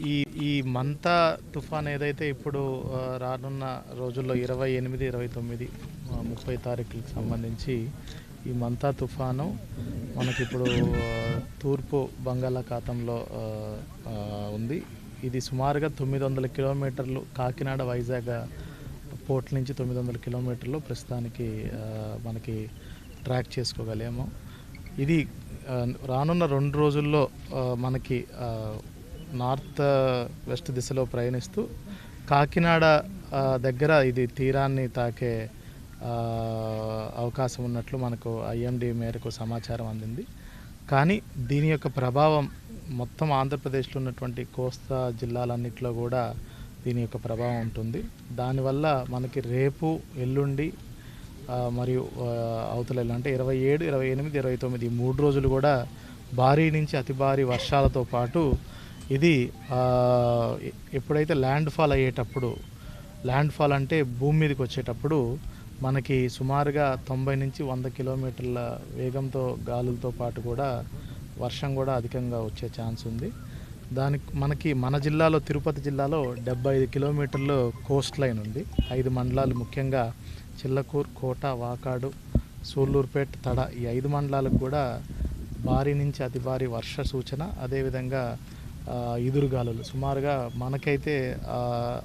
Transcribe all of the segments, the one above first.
ఈ ఈ మంతా తుఫాన్ ఏదైతే ఇప్పుడు రానున్న రోజుల్లో 28, 29, 30 తారీఖులకు సంబంధించి ఈ మంతా తుఫాను మనకిప్పుడు తూర్పు బంగాళాఖాతంలో ఉంది. ఇది సుమారుగా 900 కిలోమీటర్లు కాకినాడ వైజాగ్ పోర్ట్ నుంచి 900 కిలోమీటర్లు ప్రస్తుతానికి మనకి ట్రాక్ చేసుకోగలేము. ఇది రానున్న 2 రోజుల్లో మనకి నార్త్ వెస్ట్ దిశలో ప్రయాణిస్తూ కాకినాడ దగ్గర ఇది తీరాన్ని తాకే అవకాశం ఉన్నట్లు మనకు ఐఎండీ మేరకు సమాచారం అందింది. కానీ దీని యొక్క ప్రభావం మొత్తం ఆంధ్రప్రదేశ్లో ఉన్నటువంటి కోస్తా జిల్లాలన్నింటిలో కూడా దీని యొక్క ప్రభావం ఉంటుంది. దానివల్ల మనకి రేపు, ఎల్లుండి మరియు అవతల అంటే 27, 28, 29 ఈ 3 రోజులు కూడా భారీ నుంచి అతి భారీ వర్షాలతో పాటు ఇది ఎప్పుడైతే ల్యాండ్ ఫాల్ అయ్యేటప్పుడు, ల్యాండ్ ఫాల్ అంటే భూమి మీదకి వచ్చేటప్పుడు మనకి సుమారుగా 90 నుంచి 100 కిలోమీటర్ల వేగంతో గాలులతో పాటు కూడా వర్షం కూడా అధికంగా వచ్చే ఛాన్స్ ఉంది. మనకి మన జిల్లాలో, తిరుపతి జిల్లాలో 75 కిలోమీటర్లు కోస్ట్ లైన్ ఉంది. 5 మండలాలు, ముఖ్యంగా చిల్లకూరు, కోట, వాకాడు, సూళ్ళూరుపేట, తడ ఈ 5 మండలాలకు కూడా భారీ నుంచి అతి భారీ వర్ష సూచన. అదేవిధంగా ఈదురుగాలులు సుమారుగా మనకైతే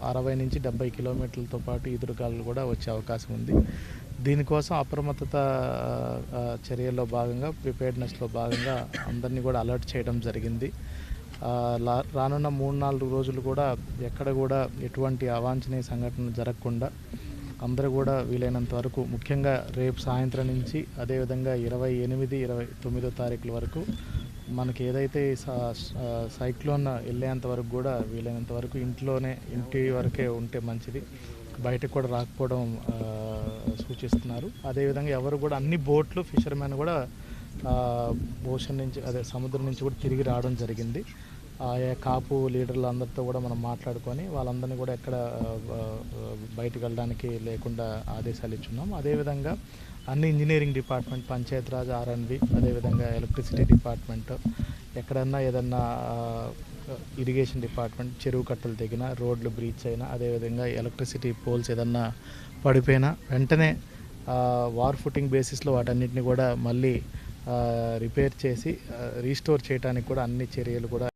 60 నుంచి 70 కిలోమీటర్లతో పాటు ఈదురుగాలులు కూడా వచ్చే అవకాశం ఉంది. దీనికోసం అప్రమత్తత చర్యల్లో భాగంగా, ప్రిపేర్డ్నెస్లో భాగంగా అందరినీ కూడా అలర్ట్ చేయడం జరిగింది. రానున్న 3-4 రోజులు కూడా ఎక్కడ కూడా ఎటువంటి అవాంఛనీయ సంఘటనలు జరగకుండా అందరూ కూడా వీలైనంత వరకు, ముఖ్యంగా రేపు సాయంత్రం నుంచి అదేవిధంగా 28, 29 తారీఖుల వరకు మనకి ఏదైతే సైక్లోన్ వెళ్ళేంత వరకు కూడా వీలైనంత వరకు ఇంటి వరకే ఉంటే మంచిది. బయటకు కూడా రాకపోవడం సూచిస్తున్నారు. అదేవిధంగా ఎవరు కూడా, అన్ని బోట్లు, ఫిషర్మెన్ కూడా ఓషన్ నుంచి, సముద్రం నుంచి కూడా తిరిగి రావడం జరిగింది. కాపు లీడర్లు అందరితో కూడా మనం మాట్లాడుకొని వాళ్ళందరినీ కూడా ఎక్కడ బయటకు వెళ్ళడానికి లేకుండా ఆదేశాలు ఇచ్చున్నాం. అదేవిధంగా అన్ని ఇంజనీరింగ్ డిపార్ట్మెంట్, పంచాయతీరాజ్, ఆర్ఎండ్బి, అదేవిధంగా ఎలక్ట్రిసిటీ డిపార్ట్మెంట్, ఎక్కడన్నా ఏదన్నా ఇరిగేషన్ డిపార్ట్మెంట్ చెరువు కట్టలు తెగినా, రోడ్లు బ్రీచ్ అయినా, అదేవిధంగా ఎలక్ట్రిసిటీ పోల్స్ ఏదన్నా పడిపోయినా వెంటనే వార్ ఫుటింగ్ బేసిస్లో వాటన్నిటిని కూడా మళ్ళీ రిపేర్ చేసి రీస్టోర్ చేయడానికి కూడా అన్ని చర్యలు కూడా